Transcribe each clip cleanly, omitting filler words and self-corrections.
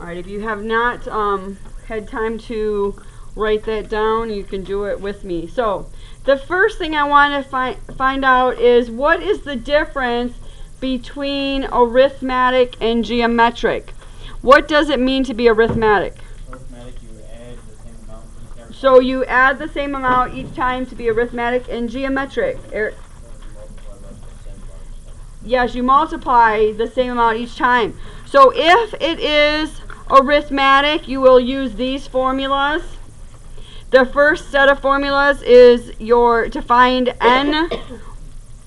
Alright, if you have not had time to write that down, you can do it with me. So, the first thing I want to find out is what is the difference between arithmetic and geometric? What does it mean to be arithmetic? Arithmetic, you add the same amount each time. So you add the same amount each time to be arithmetic. And geometric? Yes, you multiply the same amount each time. So if it is arithmetic, you will use these formulas. The first set of formulas is to find n,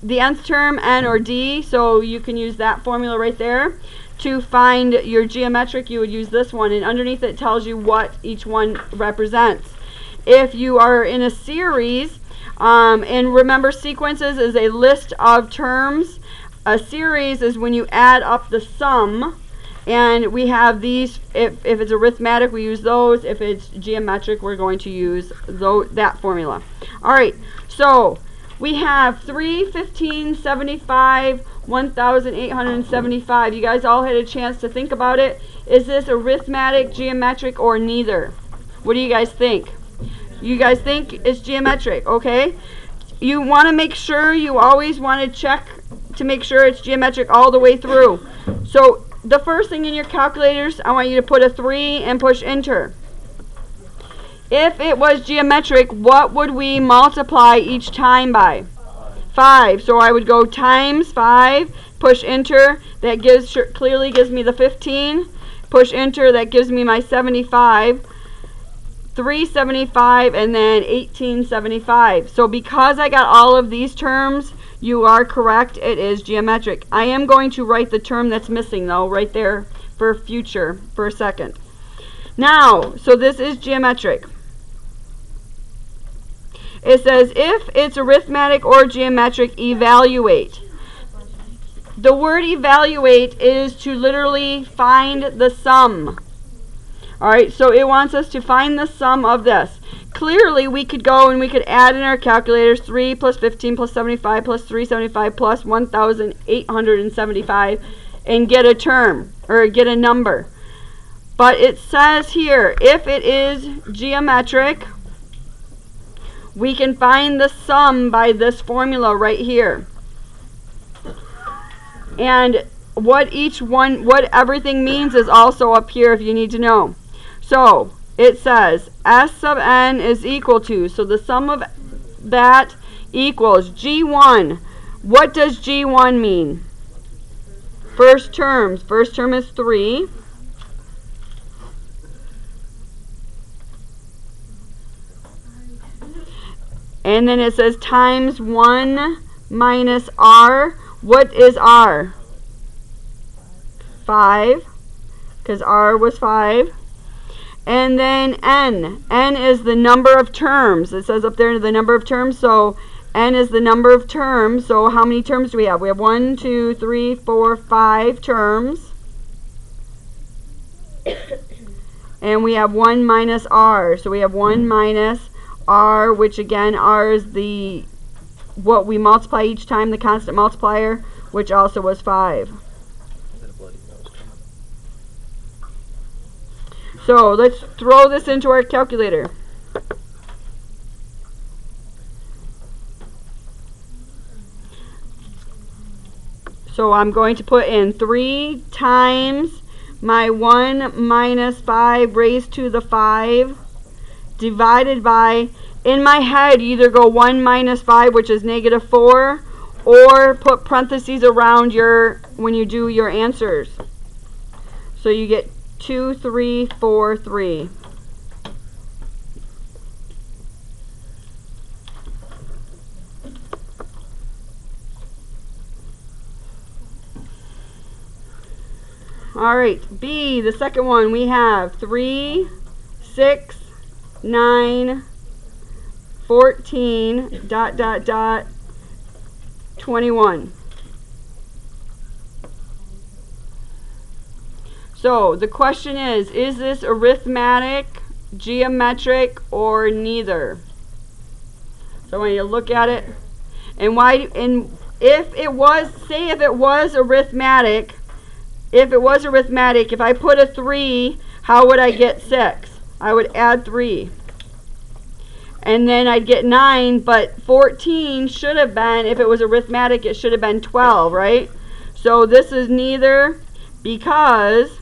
the nth term, n or d. So you can use that formula right there. To find your geometric, you would use this one, and underneath it tells you what each one represents. If you are in a series, and remember, sequences is a list of terms. A series is when you add up the sum, and we have these. If it's arithmetic, we use those. If it's geometric, we're going to use that formula. All right, so we have 3, 15, 75, 1,875. You guys all had a chance to think about it. Is this arithmetic, geometric, or neither? What do you guys think? You guys think it's geometric, okay? You want to make sure, you always want to check to make sure it's geometric all the way through. So the first thing in your calculators, I want you to put a 3 and push enter. If it was geometric, what would we multiply each time by? 5. So I would go times 5, push enter. That clearly gives me the 15. Push enter, that gives me my 75. 375, and then 1875. So because I got all of these terms, you are correct, it is geometric. I am going to write the term that's missing though right there for future for a second. Now, so this is geometric. It says if it's arithmetic or geometric, evaluate. The word evaluate is to literally find the sum. Alright, so it wants us to find the sum of this. Clearly, we could go and we could add in our calculators 3 plus 15 plus 75 plus 375 plus 1,875 and get a term, or get a number. But it says here, if it is geometric, we can find the sum by this formula right here. And what everything means is also up here if you need to know. So it says S sub n is equal to, so the sum of that equals G1. What does G1 mean? First term. First term is 3. And then it says times 1 minus R. What is R? 5. Because R was 5. And then n. N is the number of terms. It says up there the number of terms. So n is the number of terms. So how many terms do we have? We have 1, 2, 3, 4, 5 terms. And we have 1 minus r. So we have 1 minus r, which again, r is what we multiply each time, the constant multiplier, which also was 5. So let's throw this into our calculator. So I'm going to put in 3 times my 1 minus 5 raised to the 5 divided by, in my head, you either go 1 minus 5, which is negative 4, or put parentheses around when you do your answers. So you get 2, 3, 4, 3. Alright, B, the second one, we have 3, 6, 9, 14, ... 21. So the question is this arithmetic, geometric, or neither? So I want you to look at it. And if it was arithmetic, if it was arithmetic, if I put a 3, how would I get 6? I would add 3. And then I'd get 9, but 14 should have been, if it was arithmetic, it should have been 12, right? So this is neither, because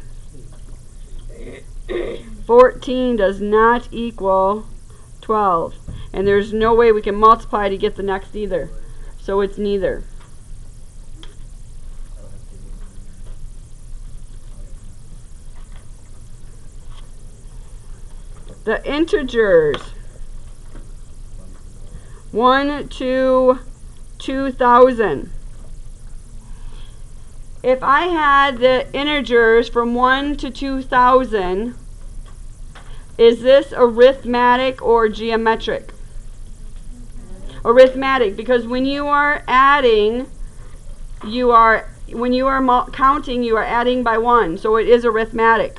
14 does not equal 12. And there's no way we can multiply to get the next either. So it's neither. The integers 1 to 2,000. If I had the integers from 1 to 2,000, is this arithmetic or geometric? Arithmetic, because when you are adding, when you are counting, you are adding by 1, so it is arithmetic.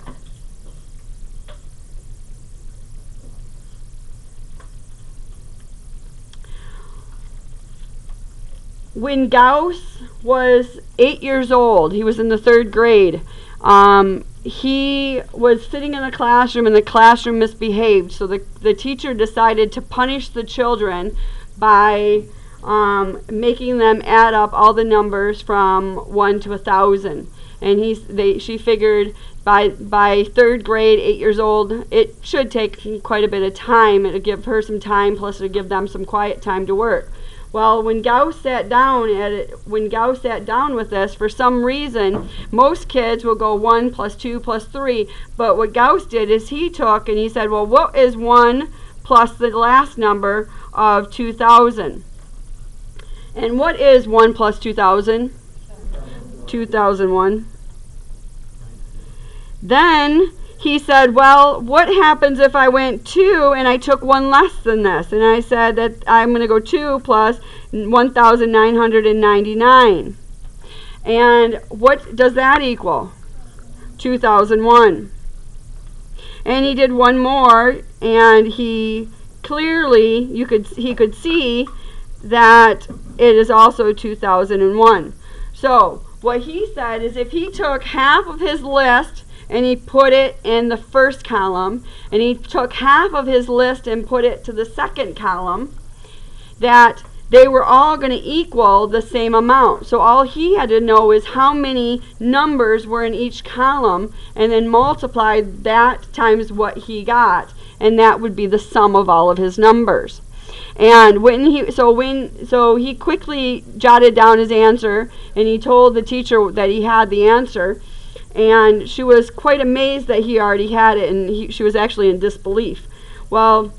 When Gauss was 8 years old, he was in the 3rd grade, he was sitting in the classroom and the classroom misbehaved. So the teacher decided to punish the children by making them add up all the numbers from 1 to 1,000. And she figured by 3rd grade, 8 years old, it should take quite a bit of time. It would give her some time, plus it would give them some quiet time to work. Well, when Gauss sat down with this, for some reason, most kids will go 1 plus 2 plus 3. But what Gauss did is he took and he said, well, what is 1 plus the last number of 2,000? And what is 1 plus 2,000? 2001. Then he said, well, what happens if I went 2 and I took 1 less than this? And I said that I'm going to go 2 plus 1,999. And what does that equal? 2001. And he did one more, and he clearly, he could see that it is also 2001. So what he said is if he took half of his list and he put it in the first column, and he took half of his list and put it to the second column, that they were all going to equal the same amount. So all he had to know is how many numbers were in each column, and then multiply that times what he got, and that would be the sum of all of his numbers. And so he quickly jotted down his answer, and he told the teacher that he had the answer. And she was quite amazed that he already had it, and she was actually in disbelief. Well,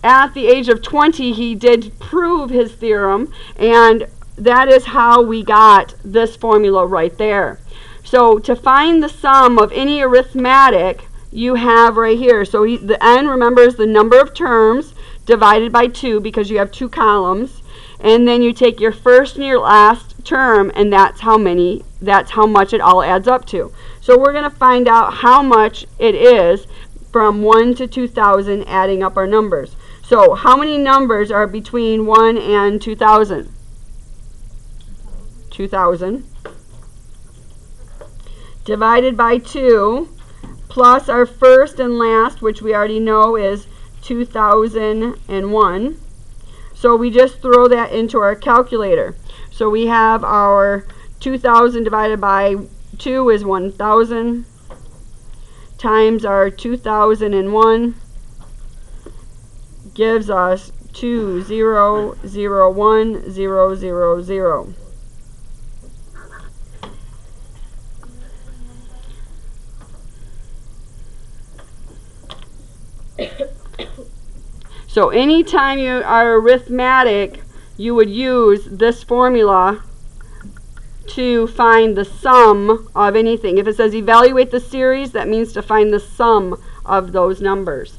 at the age of 20, he did prove his theorem, and that is how we got this formula right there. So to find the sum of any arithmetic, you have right here. So the n, remember, is the number of terms divided by 2, because you have 2 columns. And then you take your first and your last term, and that's how much it all adds up to. So we're going to find out how much it is from 1 to 2,000, adding up our numbers. So how many numbers are between 1 and 2,000? 2,000. Divided by 2, plus our first and last, which we already know is 2,001. So we just throw that into our calculator. So we have our 2,000 divided by 2 is 1,000 times our 2,001 gives us 2,001,000. So anytime you are arithmetic, you would use this formula to find the sum of anything. If it says evaluate the series, that means to find the sum of those numbers.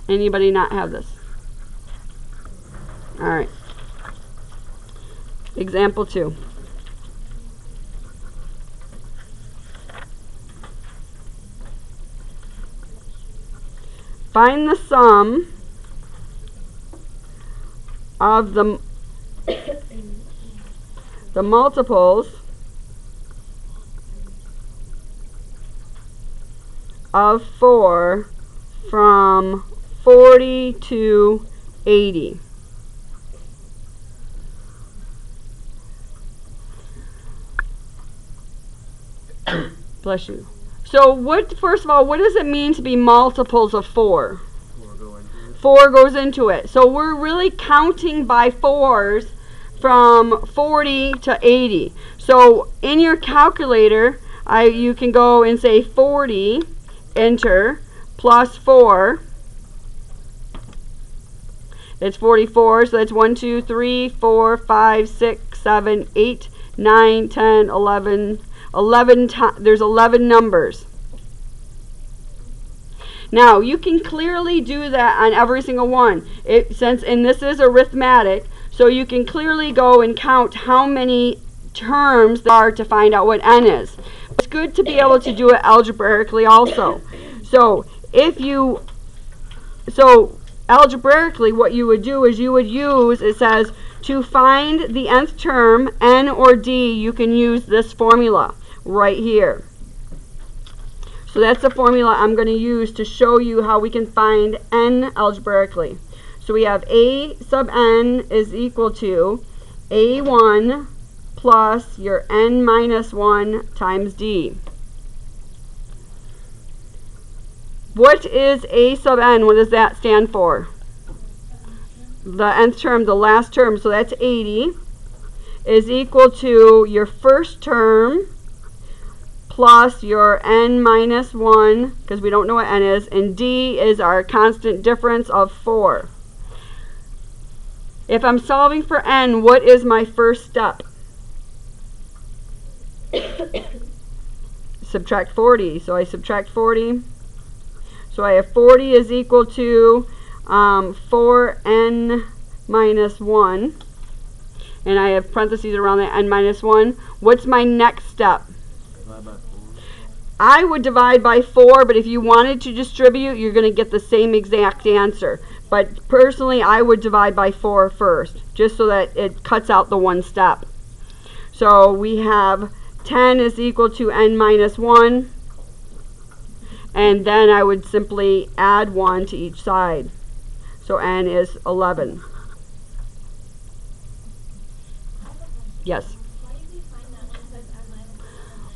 Anybody not have this? All right. Example 2. Find the sum of the the multiples of 4 from 40 to 80. Bless you. So first of all, what does it mean to be multiples of 4? 4 goes into it. So we're really counting by 4s from 40 to 80. So in your calculator, you can go and say 40, enter, plus 4. It's 44, so that's 1, 2, 3, 4, 5, 6, 7, 8, 9, 10, 11, 11 there's 11 numbers. Now, you can clearly do that on every single one. And this is arithmetic, so you can clearly go and count how many terms there are to find out what n is. It's good to be able to do it algebraically also. So, algebraically, what you would do is you would use, it says, to find the nth term, n or d, you can use this formula right here. So that's the formula I'm going to use to show you how we can find n algebraically. So we have a sub n is equal to a1 plus your n minus 1 times d. What is a sub n? What does that stand for? The nth term, the last term, so that's 80, is equal to your first term plus your n minus 1, because we don't know what n is, and d is our constant difference of 4. If I'm solving for n, what is my first step? Subtract 40. So I subtract 40. So I have 40 is equal to 4n minus 1. And I have parentheses around that n minus 1. What's my next step? I would divide by 4, but if you wanted to distribute, you're going to get the same exact answer. But personally, I would divide by 4 first, just so that it cuts out the one step. So we have 10 is equal to n minus 1. And then I would simply add 1 to each side. So n is 11. Yes?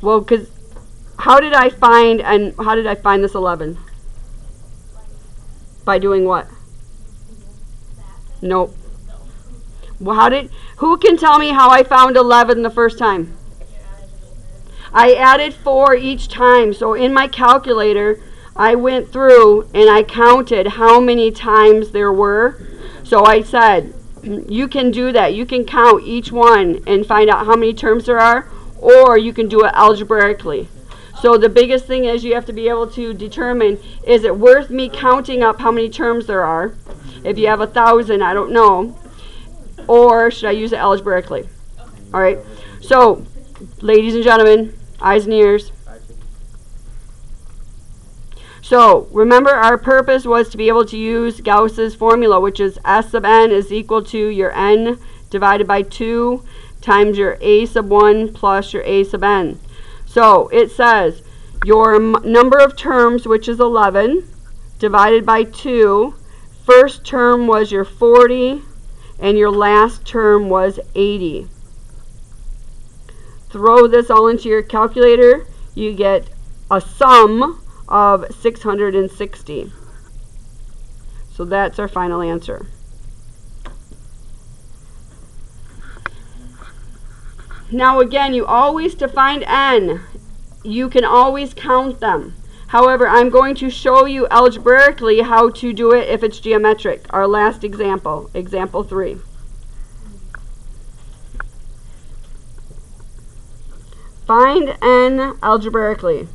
Well, because how did I find this 11? By doing what? Nope. Well, who can tell me how I found 11 the first time? I added 4 each time. So in my calculator, I went through and I counted how many times there were. So I said, you can do that. You can count each one and find out how many terms there are, or you can do it algebraically. So the biggest thing is you have to be able to determine, is it worth me counting up how many terms there are? If you have 1,000, I don't know. Or should I use it algebraically? All right. So, ladies and gentlemen, eyes and ears. So, remember our purpose was to be able to use Gauss's formula, which is S sub n is equal to your n divided by 2 times your a sub 1 plus your a sub n. So, it says your number of terms, which is 11, divided by 2. First term was your 40, and your last term was 80. Throw this all into your calculator, you get a sum of 660. So that's our final answer. Now again, you always, to find n, you can always count them. However, I'm going to show you algebraically how to do it if it's geometric. Our last example, example 3. Find n algebraically.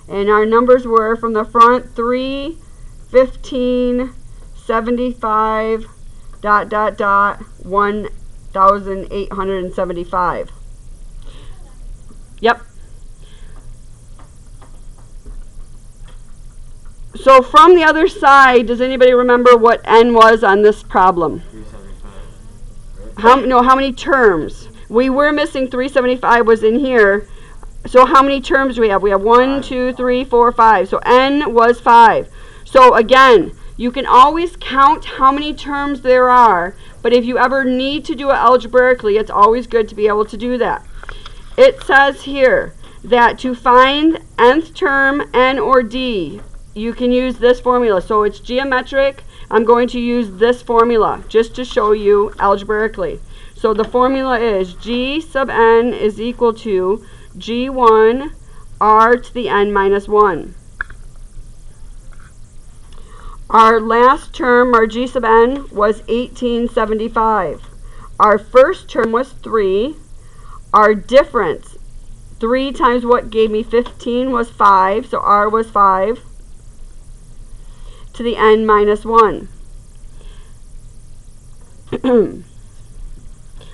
And our numbers were from the front 3, 15, 75, ... 1,875. Yep. So from the other side, does anybody remember what n was on this problem? 375. How many terms? We were missing 375 was in here. So how many terms do we have? We have 1, 2, 3, 4, 5. So n was 5. So again, you can always count how many terms there are, but if you ever need to do it algebraically, it's always good to be able to do that. It says here that to find nth term, n or d, you can use this formula. So it's geometric. I'm going to use this formula just to show you algebraically. So the formula is g sub n is equal to g1 r to the n minus 1. Our last term, our g sub n, was 1875. Our first term was 3. Our difference, 3 times what gave me 15 was 5, so r was 5 to the n minus 1. I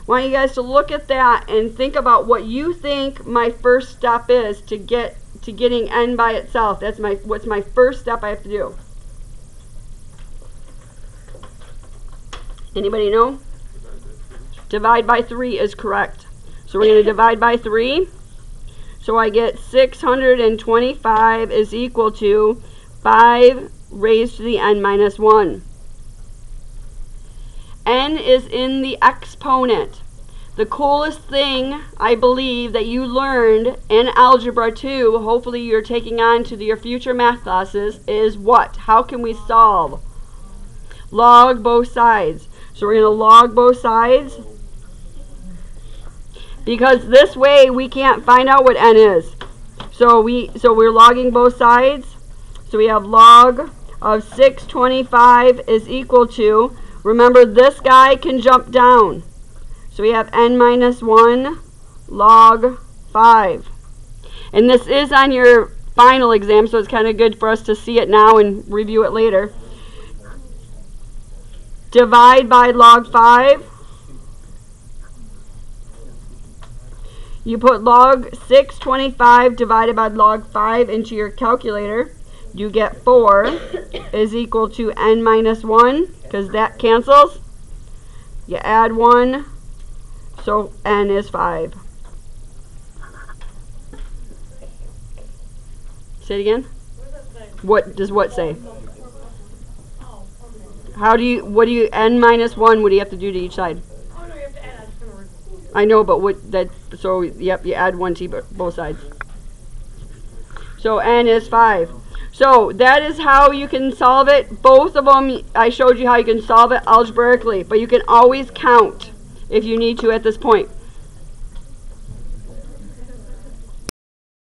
want you guys to look at that and think about what you think my first step is to getting n by itself. That's what's my first step I have to do. Anybody know? Divide by 3 is correct. So we're going to divide by 3. So I get 625 is equal to 5 raised to the n minus 1. N is in the exponent. The coolest thing, I believe, that you learned in Algebra 2, hopefully you're taking on to your future math classes, is what? How can we solve? Log both sides. So we're going to log both sides, because this way we can't find out what n is. So we're logging both sides. So we have log of 625 is equal to, remember this guy can jump down. So we have n minus 1 log 5. And this is on your final exam, so it's kind of good for us to see it now and review it later. Divide by log 5. You put log 625 divided by log 5 into your calculator. You get 4 is equal to n minus 1, because that cancels. You add 1, so n is 5. Say it again. What does what say? What do you, n minus 1, what do you have to do to each side? Oh, no, you have to add. I know, but so, yep, you add 1 to both sides. So n is 5. So that is how you can solve it. Both of them, I showed you how you can solve it algebraically, but you can always count if you need to at this point.